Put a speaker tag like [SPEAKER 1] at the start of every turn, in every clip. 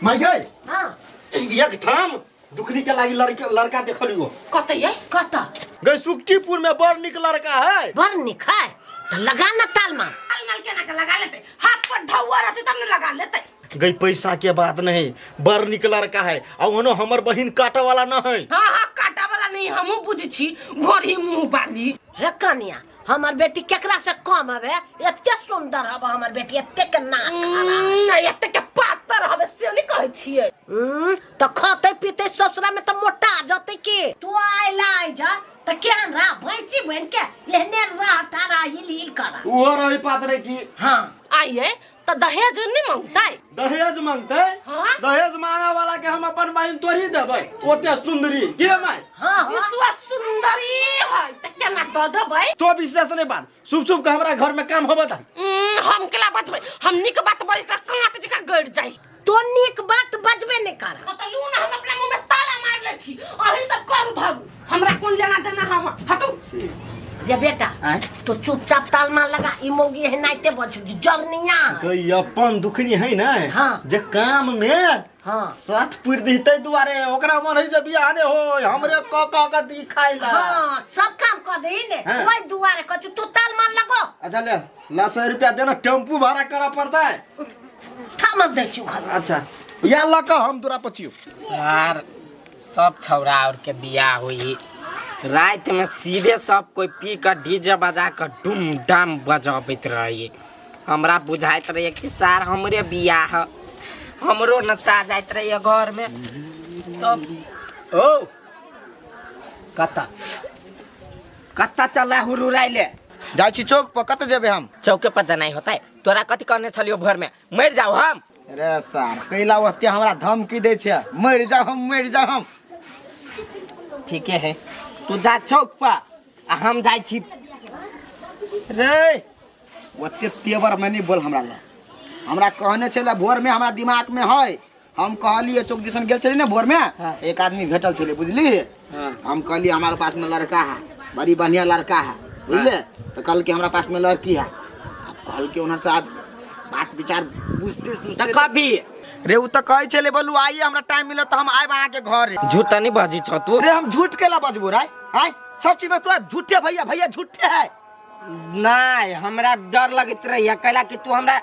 [SPEAKER 1] My गए
[SPEAKER 2] हां
[SPEAKER 1] एक ठाम दुखनी के लागी लड़का देखलियो
[SPEAKER 2] कत ये कत
[SPEAKER 1] गए सुक्तिपुर में बड़ निक लड़का है
[SPEAKER 2] बड़ निक है तो लगा ना तालमाल केना के लगा लेते हाथ पर ढौआ रहते तब न लगा लेते
[SPEAKER 1] गई पैसा के बात नहीं बड़ निक लड़का है और ओनो हमर बहिन काटा वाला न है
[SPEAKER 2] हां हां काटा वाला नहीं हमहु बुझी छी घोड़ी मुंह बाली हे कन्या हमर बेटी केकरा से कम हवे एते सुंदर हवे हमर बेटी एते के नाक खरा एते के पातर हवे से नहीं कहै छियै त खाते पीते ससुरा में त मोटा जते के तू आइ लाई जा त केहन रा भैंसी बन के एहने रह तारा हिल करा
[SPEAKER 1] वो रही पात्र की
[SPEAKER 2] हां आइए त दहेज नहीं मांगतै
[SPEAKER 1] दहेज मांगतै
[SPEAKER 2] हाँ?
[SPEAKER 1] दहेज मांगा वाला के हम अपन बहिन तोड़ी देबै ओते सुंदरी के माय
[SPEAKER 2] हां विश्वास सुंदरी है त केना द देबै
[SPEAKER 1] तो विशेष नहीं बात शुभ शुभ का हमरा घर में काम होबे त
[SPEAKER 2] हम केला बजबै हम निक बात बजै से कांट जका गड़ जाई तो निक बात बजबे नहीं कर खतलू ना हम अपना मुंह में ताला मार ले छी अही सब करू धरू हमरा कोन लेना देना हम हटू जे बेटा तो चुपचाप तालमा लगा ई मोगी है नाइते बजू जरनिया
[SPEAKER 1] गई अपन दुखनी है ना
[SPEAKER 2] हाँ।
[SPEAKER 1] जे काम में
[SPEAKER 2] हां
[SPEAKER 1] साथ पुर देते दुआरे ओकरा मन है जे बियाह ने हो हमरे क दिखाई ला
[SPEAKER 2] हां सब काम कर दे ने
[SPEAKER 1] हाँ।
[SPEAKER 2] ओई दुआरे कछु तू तालमा लगो
[SPEAKER 1] अच्छा ले ला 100 रुपया देना टेम्पू भाड़ा करा पड़ता है
[SPEAKER 2] थाम दे छु घर
[SPEAKER 1] अच्छा या लका हम तोरा पचियो
[SPEAKER 3] यार सब छौरा और के बियाह हुई रात में सीधे सब कोई पी कर डीजे बजा कर डुम डाम बजाबैत रहिए हमरा बुझाइत रहिए कि सार हमरे बियाह हमरो नचा जाइत रहिए घर में तब ओ कत्ता चला हुरुराइले
[SPEAKER 4] जाई छी चौक पर कत जेबे हम
[SPEAKER 3] चौके पर जनाई होता है तोरा कथी करने छलियो भोर में मर जाओ हम
[SPEAKER 4] रे सार कैला ओते हमरा धमकी दे छे मर जाओ हम
[SPEAKER 3] ठीके है तू जा चौक पर आ हम जाई छी
[SPEAKER 4] रे ओते तेवर में नहीं बोल हमरा कहने छले भोर में हमरा दिमाग में है हम कहलिए चौक दिसन गेल छली ना भोर में
[SPEAKER 3] हाँ।
[SPEAKER 4] एक आदमी भेटल छले बुझली
[SPEAKER 3] हाँ।
[SPEAKER 4] हम कहलिए हमारे पास में लड़का है बड़ी बढ़िया लड़का है बुझले तो कल के हमरा पास में लड़की है कल के उन्हें साहब बात विचार बुझते
[SPEAKER 3] त कभी
[SPEAKER 4] रे उ त कहै छले बोलू आइए हमरा टाइम मिले तो हम आइब अहाँ के घर
[SPEAKER 3] झूठ नहीं बजी छ तू
[SPEAKER 4] रे हम झूठ केला बजबो रे हाय सब चीज में तोरा झूठे भैया झूठे है
[SPEAKER 3] नहीं हमरा डर लगत रही कैला कि तू हमरा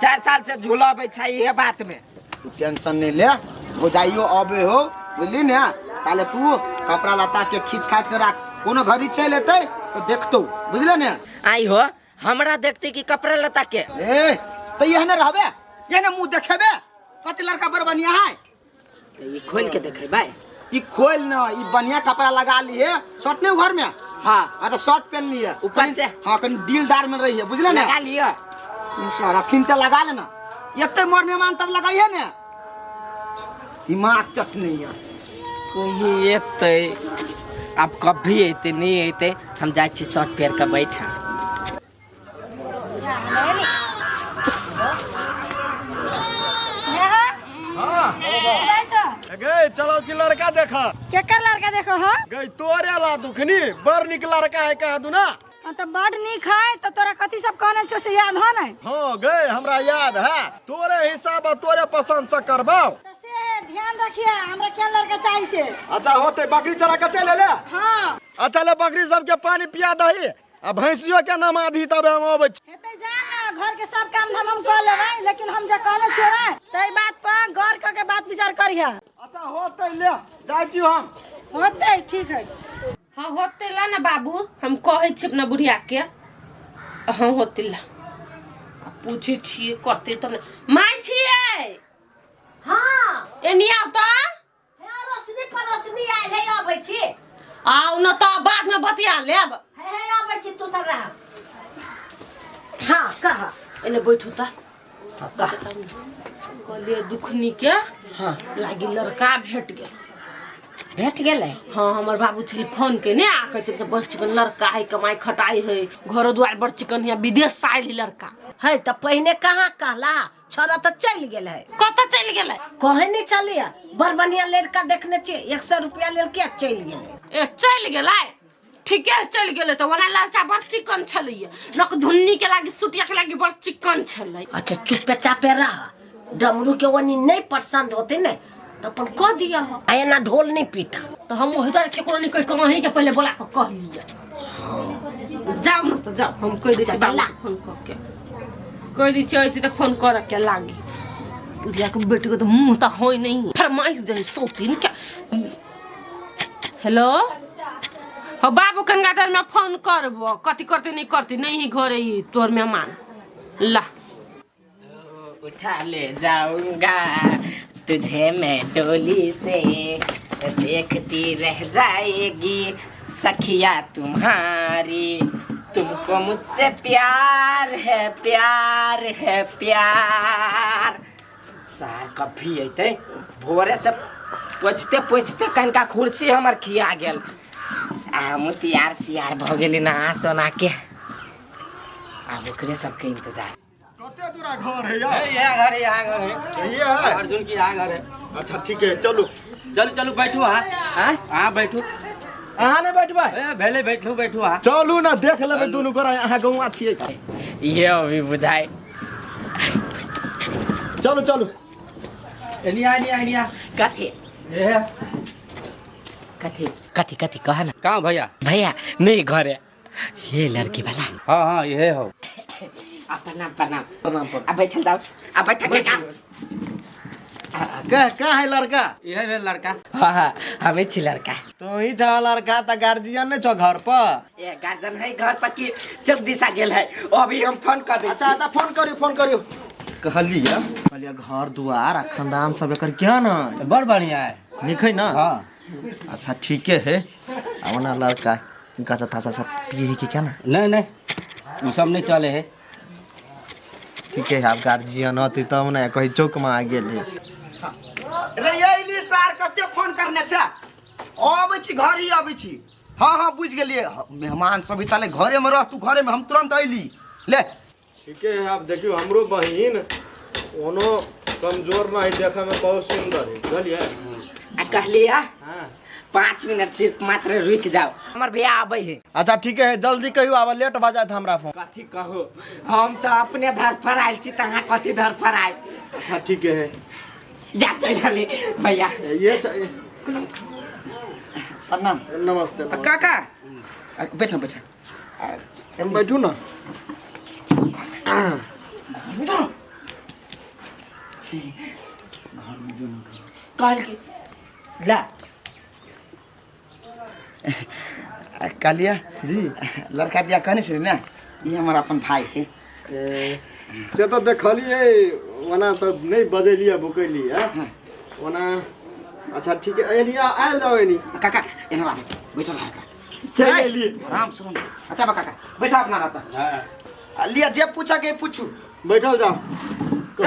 [SPEAKER 3] 4 साल से झूलाबे छै ये बात में
[SPEAKER 4] तू टेंशन नहीं ले हो जाइयो अबे हो बुझली ना ताले तू कपड़ा लता के खींच खाच के रख कोनो घरी चल लेते तो देखतो बुझले ना
[SPEAKER 3] आई हो हमरा देखते कि कपड़ा लता के
[SPEAKER 4] ए तो यहने रहबे यहने मुंह देखेबे कते लड़का बड़ बढ़िया है
[SPEAKER 3] ये खोल के देखे भाई
[SPEAKER 4] ई खोल ना ई बढ़िया कपड़ा लगा लिए शर्ट नहीं घर में
[SPEAKER 3] हां
[SPEAKER 4] आ तो शर्ट पहन लिए
[SPEAKER 3] ऊपर से
[SPEAKER 4] हां कन दिलदार में रही है बुझले ना
[SPEAKER 3] लगा लियो
[SPEAKER 4] सारा खिनते लगा लेना एते मोर मेहमान तब लगाइए ना दिमाग चटनी है
[SPEAKER 3] कोई एते अब कभी एते नहीं एते हम जाय छी शर्ट पहन के बैठा
[SPEAKER 1] गए चलो जी लड़का देखा
[SPEAKER 5] केकर लड़का देखो हाँ
[SPEAKER 1] गई तोरे ला दुखनी बड़ निक लड़का है कह दू ना
[SPEAKER 5] तो बड़ निक है तो तोरा कथी सब कहने छो से याद हो नहीं
[SPEAKER 1] हाँ गए हमरा याद है तोरे हिसाब तोरे पसंद से करबाओ
[SPEAKER 5] तो से ध्यान रखिए हमरा क्या लड़का चाहिए से
[SPEAKER 1] अच्छा होते बकरी चरा के चले ले
[SPEAKER 5] हाँ
[SPEAKER 1] अच्छा ले बकरी सब के पानी पिया दही आ भैंसियो के नमाधी तब हम आबै
[SPEAKER 5] हेते जान घर के सब काम धाम हम कर लेबै लेकिन हम जे कहले छियै रे तई बात पर गौर क के बात विचार करिया
[SPEAKER 1] अच्छा होते ले जाय छी हम
[SPEAKER 5] होते ठीक है
[SPEAKER 2] हाँ होते ला ना बाबू हम कहे छी अपना बुढ़िया के हाँ होते ला पूछे छिए करते तब तो माय छिए हाँ एनी आउ तो हे रोशनी पर रोशनी आइल है आबै छी आउ न तो बाद में बतिया लेब हे आबै छी तू सब रह हाँ कहा एने बैठू त कहलिए दुखनी के हाँ लागी लड़का भेट गेलै हाँ हमर बाबू छल फोन के ने आके से बड़ चिकन लड़का है कमाई खटाई है घरो द्वार बड़ चिकन है विदेश से आइल लड़का है त पहिने कहाँ कहला छोरा तो चल गेल है कत चल गेल है कहे नहीं चलिए बड़ बढ़िया लड़का देखने छे 100 रुपया लेल के चल गेल ए चल गेल ठीक है चल गेल तो वना लड़का बड़ चिकन छलिए नक धुन्नी के लागी सुटिया के लागी बड़ चिकन छलै अच्छा चुपे चापे रह
[SPEAKER 6] डमरू के वनी नहीं पसंद होते ने तो अपन कह दिया हो आया ना ढोल नहीं पीता
[SPEAKER 2] तो हम वही तरह केकरो नहीं कह कहीं के पहले बोला के कह लिया जाओ ना तो जाओ हम कह दै छी बाबू के फोन करके कह दै छी तो फोन कर के लागी बुढ़िया के बेटी को तो मुंह तो होई नहीं फरमाइश दे सोपिन के हेलो हो बाबू कनगादर में फोन करबो कथी करते नहीं ही घरे ही तोर मेहमान ला
[SPEAKER 3] उठा ले जाऊंगा तुझे मैं डोली से देखती रह जाएगी सखिया तुम्हारी तुमको मुझसे प्यार है प्यार सार कभी अते भोरे से पोछते कनका कुर्सी हमर खिया गेल हम तैयार सियार भ गेली नहा सोना के अब ओकरे सबके इंतजार
[SPEAKER 1] कते दूरा घर है यार
[SPEAKER 3] यहाँ घर है
[SPEAKER 1] ये है
[SPEAKER 3] अर्जुन की यहाँ घर है
[SPEAKER 1] अच्छा ठीक है चलो
[SPEAKER 3] चलो बैठू हाँ बैठू
[SPEAKER 1] अहाँ नहीं बैठबै
[SPEAKER 3] भेले बैठू हाँ
[SPEAKER 1] चलू ना देख लेबै दुनू गोरा अहाँ गौवा छियै
[SPEAKER 3] ये अभी बुझाए
[SPEAKER 1] चलू
[SPEAKER 3] एनिया कथी कथी कहा ना
[SPEAKER 7] कहाँ भैया
[SPEAKER 3] भैया नहीं घर है ये लड़की वाला
[SPEAKER 7] हाँ ये हो
[SPEAKER 3] प्रणाम अब बैठल जाओ अब बैठ के काम
[SPEAKER 1] का है लड़का
[SPEAKER 7] ये है लड़का
[SPEAKER 3] हाँ हमें छी लड़का
[SPEAKER 1] तो ही जा लड़का त गार्जियन ने छो घर पर
[SPEAKER 3] ये गार्जियन है घर पर की चौक दिशा गेल है अभी हम फोन कर दे
[SPEAKER 1] अच्छा फोन करियो कहलिया घर दुआर खानदान सब एकर क्या ना
[SPEAKER 7] बड़ बढ़िया है
[SPEAKER 1] निकै ना
[SPEAKER 7] हाँ
[SPEAKER 1] अच्छा ठीक है अब ना लड़का गाचा ताचा सब पिए कि क्या ना
[SPEAKER 7] नहीं वो सब नहीं चले है
[SPEAKER 1] ठीक है आप गार्जियन हती तब ना कहीं चौक में आ गेल है
[SPEAKER 4] रे यही सार कते फोन करने छ आबै छी घर ही आबै छी हाँ बुझ गेलिए मेहमान सब ताले घरे में रह तू घरे में हम तुरंत अइली ले
[SPEAKER 1] ठीक है आप देखियो हमरो बहिन ओनो कमजोर नहीं देखा में बहुत सुंदर है चलिए
[SPEAKER 3] कहलिया
[SPEAKER 1] हाँ
[SPEAKER 3] 5 मिनट सिर्फ मात्र रुक जाओ हमर भैया आबै है
[SPEAKER 1] अच्छा ठीक है जल्दी कहियो आब लेट बजात हमरा फोन
[SPEAKER 3] कथी कहो हम तो अपने घर पर आयल छी तहाँ कथी घर पर आयल
[SPEAKER 1] अच्छा ठीक है
[SPEAKER 3] या चल भैया
[SPEAKER 1] ये
[SPEAKER 4] प्रणाम
[SPEAKER 1] नमस्ते
[SPEAKER 4] काका बैठो
[SPEAKER 1] हम बैठू ना
[SPEAKER 3] कल के ला
[SPEAKER 4] कालिया
[SPEAKER 1] जी
[SPEAKER 4] लड़का दिया कहने छे ना ये हमारा अपन भाई है
[SPEAKER 1] से तो देखलिए वना तो नहीं बजेलिए बुकैली है वना अच्छा ठीक है एनिया आयल जाओ एनी
[SPEAKER 4] काका एना बैठो ला
[SPEAKER 1] चलिए
[SPEAKER 4] आराम से अच्छा काका बैठा अपना रहता लिया जे पूछा के पूछू
[SPEAKER 1] बैठल जाओ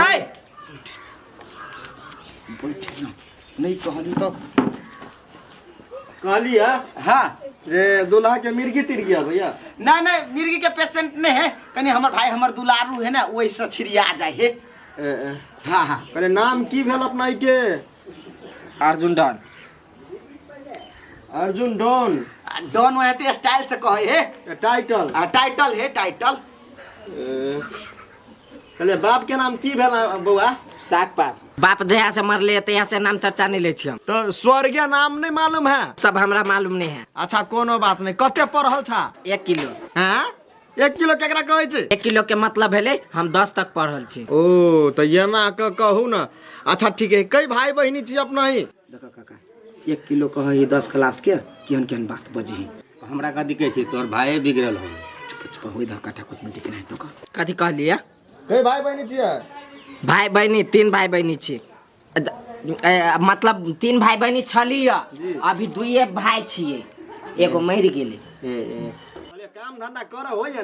[SPEAKER 4] ए बैठ ना नहीं कहली तो
[SPEAKER 1] कहली है
[SPEAKER 4] हाँ
[SPEAKER 1] जे दूल्हा के मिर्गी तिर गया भैया
[SPEAKER 4] नहीं मिर्गी के पेशेंट नहीं है कनी हमर भाई हमर दुलारू है ना वही से छिड़िया जाए है हाँ
[SPEAKER 1] कहले नाम की भेल अपना के
[SPEAKER 3] Arjun don
[SPEAKER 1] Arjun don
[SPEAKER 4] don वहाँ स्टाइल से कहे है
[SPEAKER 1] टाइटल
[SPEAKER 4] टाइटल है टाइटल
[SPEAKER 1] कहले बाप के नाम की भेल बउआ
[SPEAKER 3] साग बाप जहाँ से मरले तहाँ से नाम चर्चा नहीं ले छी हम
[SPEAKER 1] तो स्वर्गीय नाम नहीं मालूम है
[SPEAKER 3] सब हमरा मालूम नहीं है
[SPEAKER 1] अच्छा कोनो बात नहीं कते पढ़ल था
[SPEAKER 3] 1 किलो
[SPEAKER 1] हाँ 1 किलो केकरा कहै छै
[SPEAKER 3] 1 किलो के मतलब भेले हम 10 तक पढ़ल छी
[SPEAKER 1] ओ तो ये ना कहू ना अच्छा ठीक है कई भाई बहिनी छी अपना ही
[SPEAKER 4] देखो काका 1 किलो कहे 10 क्लास के केहन बात बजी
[SPEAKER 7] हमरा कथी कहै छी तोर भाई बिगड़ल हो
[SPEAKER 4] चुप होई द काटा कुछ में दिख नहीं तो
[SPEAKER 3] कथी कहलिए
[SPEAKER 1] कई भाई बहिनी छियै
[SPEAKER 3] भाई बहनी 3 भाई बहनी छी मतलब 3 भाई बहनी छलिए अभी 2 भाई छिए एगो मर गेले
[SPEAKER 1] काम धंधा कर होइए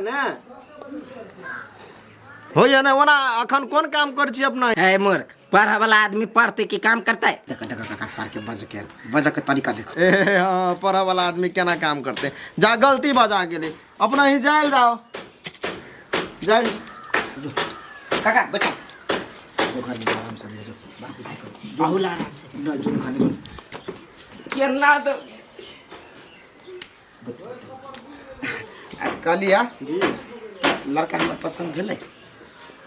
[SPEAKER 1] ना ओना अखन कोन काम कर छी अपना
[SPEAKER 3] है मूर्ख पढ़े वाला आदमी पढ़ते कि काम करता है
[SPEAKER 4] देखो काका सर के बज के तरीका देखो
[SPEAKER 1] हाँ पढ़े वाला आदमी केना काम करते जा गलती बजा गेले अपना ही जाइल जाओ जाइल
[SPEAKER 4] काका बैठो जो घर में आराम से जो बाकी से करो
[SPEAKER 3] बहुत आराम से
[SPEAKER 4] ना जो खाने
[SPEAKER 3] केना तो
[SPEAKER 4] कालिया जी लड़का हमरा पसंद भेलै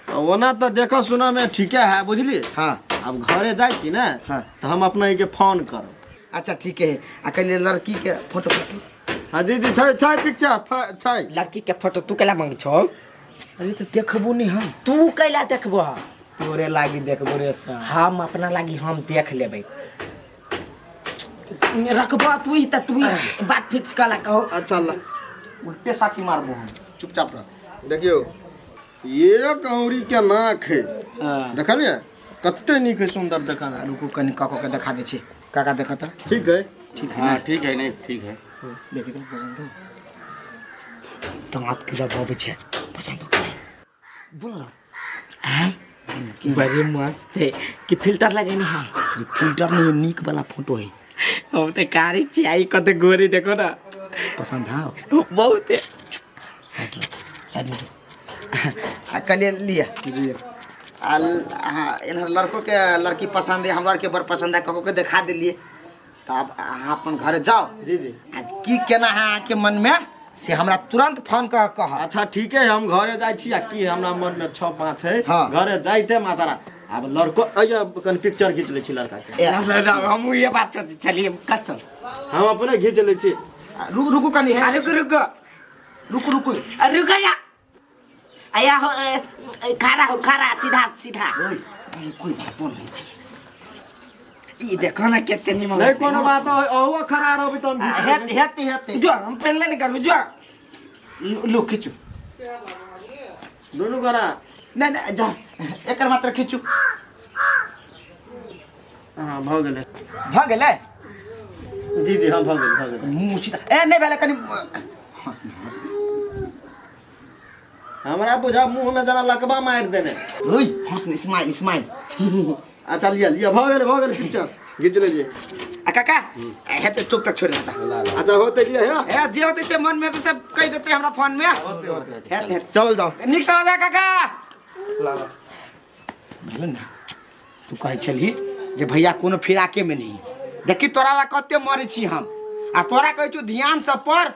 [SPEAKER 1] ओना तो देखो सुना में ठीके है बुझली।
[SPEAKER 4] हाँ
[SPEAKER 1] अब घरे जाय छी ना
[SPEAKER 4] हाँ।
[SPEAKER 1] तो हम अपना के फोन करब।
[SPEAKER 4] अच्छा ठीक है। आ कल लड़की के फोटो
[SPEAKER 1] हाँ जी जी छै पिक्चर छै।
[SPEAKER 3] लड़की के फोटो तू कैला मांग छो?
[SPEAKER 4] अरे तो देखबो नहीं हम।
[SPEAKER 3] तू कैला देखबो?
[SPEAKER 4] तोरे लागी देखबो रे सा।
[SPEAKER 3] हम अपना लागी हम देख लेबै। रखबो तू ही त तू ही बात फिक्स कला कहो।
[SPEAKER 1] अच्छा ला
[SPEAKER 4] उल्टे साथी मारबो हम। चुपचाप रह।
[SPEAKER 1] देखियो ये कौरी के नाक है
[SPEAKER 4] हाँ।
[SPEAKER 1] देखलिए कत्ते नीक है सुंदर देखना।
[SPEAKER 4] रुको कनी काको के दिखा दे छी। काका देखा था।
[SPEAKER 1] ठीक है
[SPEAKER 4] ठीक है
[SPEAKER 7] हाँ
[SPEAKER 4] ना?
[SPEAKER 7] ठीक है नहीं ठीक है।
[SPEAKER 4] देखी तो पसंद है। दांत कीड़ा बाबू छे पसंद हो गया। बोल रहा
[SPEAKER 3] हैं बड़े मस्त है कि फिल्टर लगेनी है।
[SPEAKER 4] ये फिल्टर नहीं नीक वाला फोटो है।
[SPEAKER 3] हम तो कारी चाहिए कत गोरी देखो ना
[SPEAKER 4] पसंद है
[SPEAKER 3] बहुत है।
[SPEAKER 4] साइड में कल लिया जी। हाँ इन लड़कों के लड़की पसंद है हमरा के बड़ पसंद है कको के दिखा दिलिए। तो अब अहाँ अपन घर जाओ।
[SPEAKER 1] जी जी
[SPEAKER 4] आज की केना है आपके मन में से हमरा तुरंत फोन कर कह।
[SPEAKER 1] अच्छा ठीक है हम घरे जाय छी आ की हमरा मन में 6-5 है।
[SPEAKER 4] हाँ।
[SPEAKER 1] घरे जाइते मातारा अब लड़को अय कन पिक्चर खींच ले छी लड़का के।
[SPEAKER 3] हम ये बात सोच चलिए कसम
[SPEAKER 1] हम अपने खींच ले छी।
[SPEAKER 4] रुको कनी है।
[SPEAKER 3] रुको रुको
[SPEAKER 4] रुको
[SPEAKER 3] रुको या आया हो खड़ा सीधा सीधा।
[SPEAKER 4] कोई बात नहीं।
[SPEAKER 3] ये देखो ना कितने निमन
[SPEAKER 1] नहीं कोनो बात है ओहो खरा रहबी तो
[SPEAKER 4] हेते
[SPEAKER 3] जो हम पेन में निकाल जो
[SPEAKER 4] लो खींचो।
[SPEAKER 1] दोनों करा
[SPEAKER 4] नहीं जा एक मात्र खींचू।
[SPEAKER 1] हां भ गेले
[SPEAKER 4] भ गेलै।
[SPEAKER 1] जी जी हां भ गेले
[SPEAKER 4] मुंह सीधा ए नहीं भेले कनी हंस
[SPEAKER 1] हमरा बुझा मुंह में जना लकबा मार देने।
[SPEAKER 4] ओए हंस स्माइल।
[SPEAKER 1] अच्छा लिया भ गेले पिक्चर खींच लीजिए।
[SPEAKER 4] काका हेते चौक तक छोड़ देता।
[SPEAKER 1] अच्छा होते लिया है
[SPEAKER 4] ए जे होते से मन में तो सब कह देते हमरा फोन में। हेते
[SPEAKER 1] चल जाओ
[SPEAKER 4] निक से जा काका। बोल ना तू कहे छली जे भैया कोनो फिराके में नहीं देखी तोरा ला कते मरे छी हम आ तोरा कहै छु ध्यान से पढ़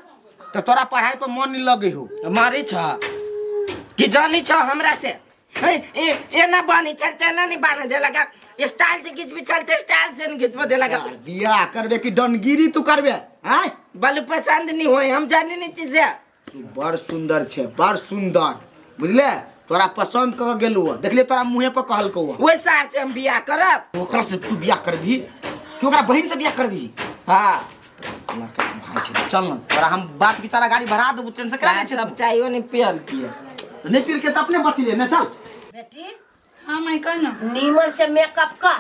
[SPEAKER 4] तो तोरा पढ़ाई पर मन नहीं लगे हो।
[SPEAKER 3] मारी छ कि जानी छ हमरा से ए ना बानी चलते ना नहीं बाने दे लगा स्टाइल से खींच भी चलते स्टाइल से नहीं खींच दे लगा।
[SPEAKER 4] बियाह करबे कि डनगिरी तू करबे हैं?
[SPEAKER 3] बल पसंद नहीं होए हम जानी नहीं चीज है।
[SPEAKER 4] तू बड़ सुंदर छे बड़ सुंदर बुझले तोरा पसंद क गेलु देखले तोरा मुंहे पर कहल को
[SPEAKER 3] वही सार से हम बियाह करब।
[SPEAKER 4] ओकरा से तू बियाह करबी कि ओकरा बहन से बियाह करबी?
[SPEAKER 3] हां
[SPEAKER 4] भाई छे चल न तोरा हम बात बिचारा गाड़ी भरा देबू टेंशन करा छे।
[SPEAKER 3] सब चाहिए नहीं पियल पिए
[SPEAKER 4] नहीं पीर के त अपने बच ले न चल।
[SPEAKER 6] बेटी
[SPEAKER 5] हाँ मैं कहना
[SPEAKER 6] नीमन से मेकअप कर।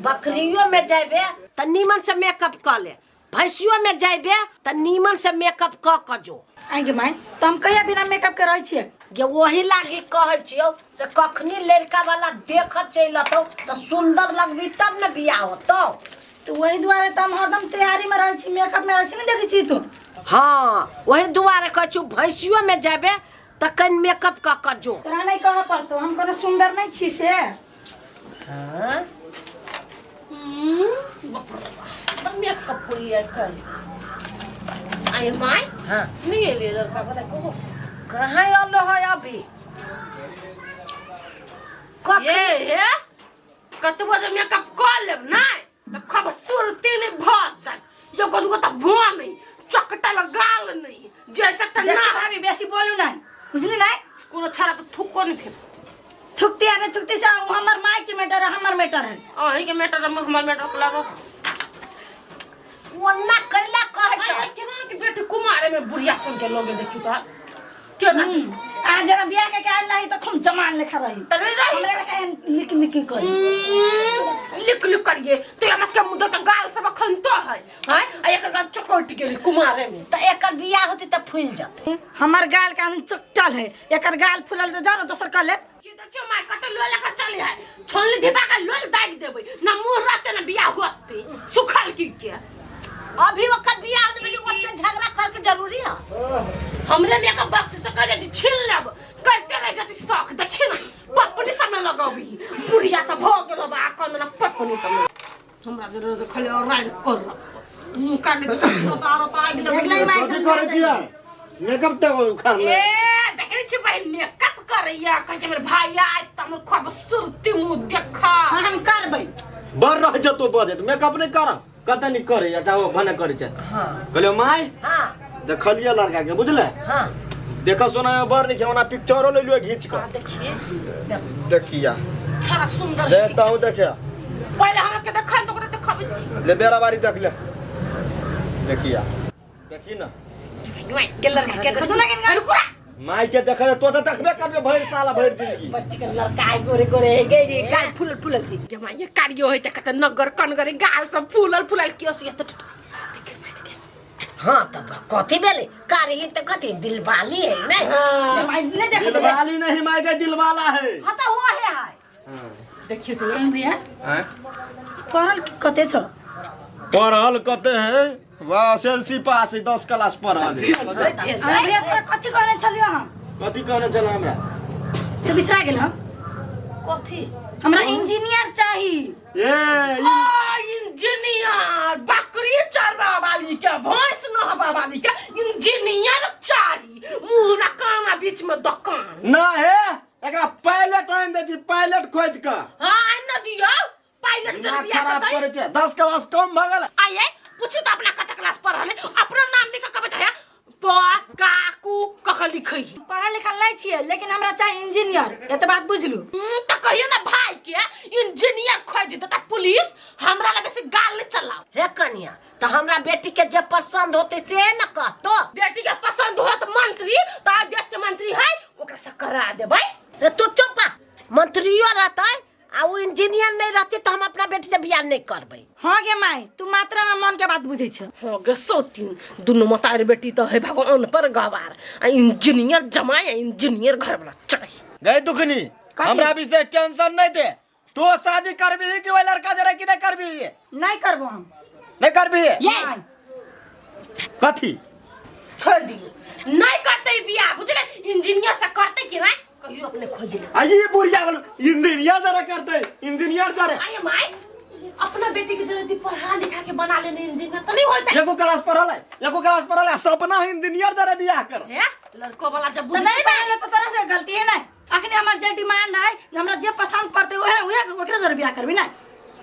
[SPEAKER 6] बकरियों में जाबे त नीमन से मेकअप कर ले। भैंसियों में जाबे त नीमन से मेकअप क जो।
[SPEAKER 5] आगे माय तो हम कहिया बिना मेकअप के रह छिए।
[SPEAKER 6] ये वही लागी कहै छियो से कखनी लड़का वाला देखत चलतो त सुंदर लगबी तब न बियाह होतो।
[SPEAKER 5] तो वही द्वारे तो हम हरदम तैयारी में रह छी मेकअप में रह छी नहीं देखै छी तू।
[SPEAKER 6] हाँ वही दुआरे कह छु भैंसियों में जाबे त कन मेकअप क जो।
[SPEAKER 5] तोरा नहीं कह पड़तो हम कोनो सुंदर नहीं छी से।
[SPEAKER 6] हां
[SPEAKER 2] मेकअप कोई है कल आई माय
[SPEAKER 6] हां
[SPEAKER 2] नहीं है ले लड़का पता को
[SPEAKER 6] कहां आलो है अभी
[SPEAKER 2] ये कत बजे मेकअप कर लेब नहीं त खब सुरती नहीं भात जाय यो को त भुआ नहीं चकटा लगाल नहीं जैसे त ना
[SPEAKER 5] देखी भाभी बेसी बोलू नहीं बुझली नहीं
[SPEAKER 2] कोनो छरा के थुको नहीं थे
[SPEAKER 5] थुकती है थुकती से हमर माय के मैटर है हमर मैटर है।
[SPEAKER 2] अही के मैटर हमर मैटर को लागो
[SPEAKER 6] वन्ना कैला कह छ
[SPEAKER 2] आई केना के बेटी कुमारे में बुढ़िया सुन के लोगे देखी तो केना
[SPEAKER 5] आज जरा बियाह के आइल रही तो खूब जमान लेखा रही
[SPEAKER 2] तरे रही
[SPEAKER 5] हमरे का लिक करी
[SPEAKER 2] लिक करिए तो ये मस्का मुद्दा का गाल सब खनतो है हैं आ एक गाल चकोट गेली कुमारे में
[SPEAKER 6] त एकर बियाह होती त फूल जाते।
[SPEAKER 5] हमर गाल का चकटल है एकर गाल फुलल तो जानो दोसर कर ले
[SPEAKER 2] कि देखियो माय कत लो लेकर चली है छोनली दीपा का लोल दाग देबे ना मुंह रहते ना बियाह होते सुखल की के
[SPEAKER 6] अभी वक्त बियाह होने में ओते झगड़ा करके जरूरी है।
[SPEAKER 2] हमरे मेकअप बॉक्स से कह जे छीन लेब करते रह जाती शौक देखी ना पपनी सब में लगाबी बुढ़िया त भ गेलो बा कन ना पपनी सब में हमरा जरूर खले और राइड कर मुंह काट दे तो सारो तो आइ गेलो
[SPEAKER 5] देख ले माय
[SPEAKER 1] कथी करे छियै मेकअप त कर ले।
[SPEAKER 2] ए देखै छी भाई मेकअप करैया कह के मेरे भैया आइ तम खूब सुरती मुंह देखा
[SPEAKER 5] हम करबै
[SPEAKER 1] बर रह जतो बजे मेकअप नहीं कर कते नहीं करे या चाहो भने करे छ
[SPEAKER 6] हां
[SPEAKER 1] कहलियो माई
[SPEAKER 6] हां
[SPEAKER 1] देखलिए लड़का के बुझले
[SPEAKER 6] हां
[SPEAKER 1] देखो सुना बर नहीं केवना पिक्चरो ले लियो खींच कर
[SPEAKER 2] देखिए
[SPEAKER 1] देखिया
[SPEAKER 2] छरा सुंदर
[SPEAKER 1] देता हूं देखिया
[SPEAKER 2] पहले हमरा के देखन तो करे देखबे छी
[SPEAKER 1] ले बेरा बारी देख ले देखिया देखी ना
[SPEAKER 2] के लड़का के
[SPEAKER 5] खदुना के
[SPEAKER 2] रुकुरा
[SPEAKER 1] माई के देखले तो देखबे करबे भइर साला भइर जिंदगी
[SPEAKER 2] बच्ची के लड़का आई गोरे गोरे गे रे गाल फूलल फूलल जमा ये कारियो होय त कत नगर कनगर गाल सब फूलल फूलल कियोसी त
[SPEAKER 6] हाँ तब कथी बेले कारी त कथी दिलवाली है नहीं
[SPEAKER 5] माय नहीं देख
[SPEAKER 1] दिलवाली नहीं माई के दिलवाला है
[SPEAKER 6] हाँ तो हुआ है
[SPEAKER 1] हां
[SPEAKER 2] देखियो तो
[SPEAKER 5] भैया
[SPEAKER 1] हैं
[SPEAKER 5] करल कते छ
[SPEAKER 1] पढ़ल कते है वाह एसएलसी पास है 10 क्लास पढ़ल है
[SPEAKER 5] भैया तोरा कथी कहले छलियो हम
[SPEAKER 1] कथी कहने चला हमरा
[SPEAKER 5] से बिसरा गेल हम
[SPEAKER 2] कथी
[SPEAKER 5] हमरा इंजीनियर चाही
[SPEAKER 1] ये
[SPEAKER 2] इंजीनियर बकरी चरवा वाली के भैंस नहवा वाली के इंजीनियर चाहिए मुना काना बीच में दुकान
[SPEAKER 1] ना है एकरा पायलट आइन दे छी पायलट खोज के
[SPEAKER 2] हां न दियो पायलट
[SPEAKER 1] दिमाग
[SPEAKER 2] चल बिया
[SPEAKER 1] खराब
[SPEAKER 2] कर
[SPEAKER 1] करे छै 10 क्लास कम भ गेल
[SPEAKER 2] आइए पूछी तो अपना कत क्लास पढ़ले अपना नाम लिख के बताया प काकू कख लिखई
[SPEAKER 5] पढ़ल लिखल नहीं छिए लेकिन हमरा चाही इंजीनियर एत बात बुझलू
[SPEAKER 2] त कहियो ना भाई के इंजीनियर खोज देता पुलिस हमरा लगे से गाल नहीं चलाओ
[SPEAKER 6] हे कन्या तो हमरा बेटी के जब पसंद होते से न कहतो
[SPEAKER 2] बेटी के पसंद होत मंत्री तो आज देश के मंत्री है ओकरा से करा देबै
[SPEAKER 6] तू चुप मंत्रियो रहता आ वो इंजीनियर नहीं रहती तो हम अपना बेटी से बियाह नहीं करबै
[SPEAKER 5] हां गे माय तू मात्र में मन के बात बुझै छ
[SPEAKER 2] हो गे सोतीन दुनु मतार बेटी तो है भगवान पर गवार आ इंजीनियर जमाई इंजीनियर घर वाला चाहिए
[SPEAKER 1] गए दुखनी हमरा विषय टेंशन नहीं दे तो शादी करबी कि ओइ लड़का जरा कि नहीं करबी
[SPEAKER 5] नहीं करबो हम
[SPEAKER 1] नहीं करबी
[SPEAKER 2] ये
[SPEAKER 1] कथी
[SPEAKER 2] छोड़ दियो नहीं करते बियाह बुझले इंजीनियर से करते कि नहीं कहियो अपने खोज ले
[SPEAKER 1] आ ये बुढ़िया वाला इंजीनियर जरा करते इंजीनियर जरा
[SPEAKER 2] आइए माई अपना बेटी के जल्दी पढ़ा लिखा के बना लेने इंजीनियर तो नहीं होता
[SPEAKER 1] एगो क्लास पढ़ल है सपना इंजीनियर जरा बियाह कर
[SPEAKER 2] है लड़को वाला जब
[SPEAKER 5] तो
[SPEAKER 2] बुझ
[SPEAKER 5] नहीं बनले तो तोरा से गलती है ना अखने हमर जे डिमांड है हमरा जे पसंद पड़ते ओहे ओकरे जरा बियाह करबी ना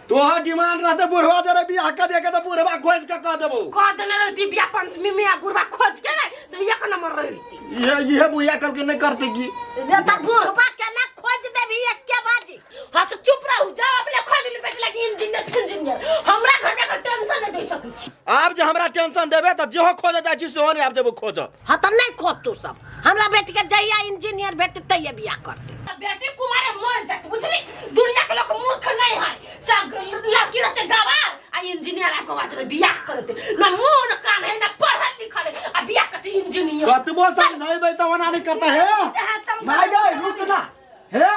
[SPEAKER 1] तोहर डिमांड रहते बुढ़वा जरा बियाह कर दे के तो बुढ़वा खोज के कह देबो
[SPEAKER 2] कह देने रहती बियाह पंचमी में आ बुढ़वा खोज के नहीं तो एक नंबर रहती
[SPEAKER 1] ये बुढ़िया करके नहीं करते की
[SPEAKER 6] तो बुढ़वा के ना खोज देबी एक के बाजी
[SPEAKER 2] हाँ तो चुप रहो जाओ अपने खोज ले बेटे लगी इंजीनियर हमरा घर में टेंशन नहीं दे सकै छी
[SPEAKER 1] आप जे हमरा टेंशन देबे त जेहो खोज जाय छी सेहो नहीं आप जेबो खोज
[SPEAKER 6] हाँ तो नहीं खोज तू सब हमरा बेटी के जहिया इंजीनियर बेटी तैया बियाह करते
[SPEAKER 2] बेटी कुमारे मर जात बुझली दुनिया के लोग मूर्ख नहीं है सब लड़की रहते गवार आ इंजीनियर आपको बात रे बियाह करते ना मुंह न कान है ना पढ़ल लिखल है आ बियाह करते इंजीनियर
[SPEAKER 1] कतबो समझाइबे त ओना नहीं करता है माय गए रुक ना है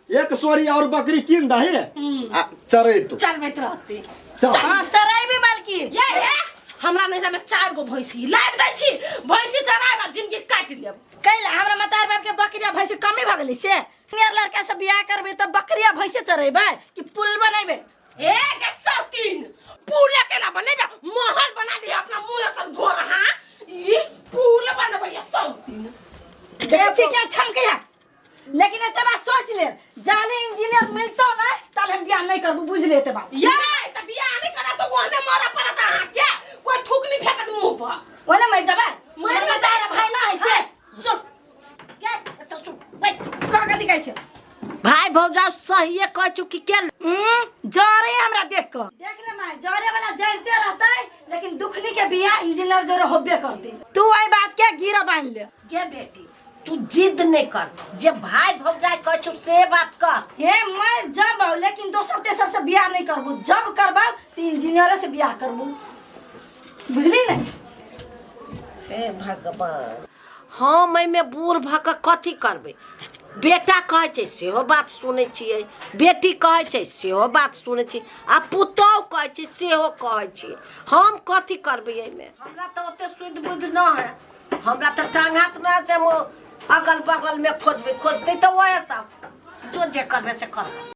[SPEAKER 1] एक सोरी और बकरी किन दही चरे तो
[SPEAKER 2] चल में रहती
[SPEAKER 5] हां चराइबी मालकी
[SPEAKER 2] ये है हमरा नैरा में 4 गो भैंसी लाइब दै छी भैंसी चराइबा जिंदगी काट लेब
[SPEAKER 5] कैला हमरा मतार बाप के बकरिया भैंसी कमे भ गेलै से इंजीनियर लड़का से बियाह करबे त बकरिया भैंसी चरेबे कि पुल बनाइबे
[SPEAKER 2] ए के सौतीन पुल केला बनेबे महल बना लिया अपना मुंह सब धो रहा ई पुल बनबे सौतीन
[SPEAKER 5] देखी क्या छमके है लेकिन एते बात सोच ले जाले इंजीनियर मिलतो ना ताले हम बियाह नहीं करबो बुझ ले एते बात
[SPEAKER 2] ये त बियाह नहीं करा तो ओने मरा पड़त हां क्या कोई थूक नहीं फेंकत मुंह पर
[SPEAKER 5] ओने मैं जबे
[SPEAKER 2] मैं
[SPEAKER 5] मैं तारा भाई ना है से सुन
[SPEAKER 6] क्या तो सुन भाई
[SPEAKER 5] का कथि कहै छै
[SPEAKER 6] भाई भौजा सही कह चुकी के
[SPEAKER 5] जरे हमरा देख ले माय जरे वाला जरते रहता है लेकिन दुखनी के बियाह इंजीनियर जरे होबे करते तू आई बात के गिरा बांध ले
[SPEAKER 6] के बेटी तू जिद नहीं कर जे भाई भौजाई कह छु से बात कर
[SPEAKER 5] हे मैं जब लेकिन दोसर तेसर से बियाह नहीं करबो जब करबा तो इंजीनियर से बियाह करबो बुझली ना
[SPEAKER 6] हे भगवान हाँ मैं बूढ़ भक कथी करबे बेटा कहे छै सेहो बात सुनै छियै बेटी कहे छै सेहो बात सुनै छी आ पुतौह कहे छै सेहो कहे छी हम कथी करबे एमे हमरा तो ओते सुध बुध न है हमरा तो टांग हाथ ना छै अगल बगल में खोदते तो वो सब जो जे करबे से कर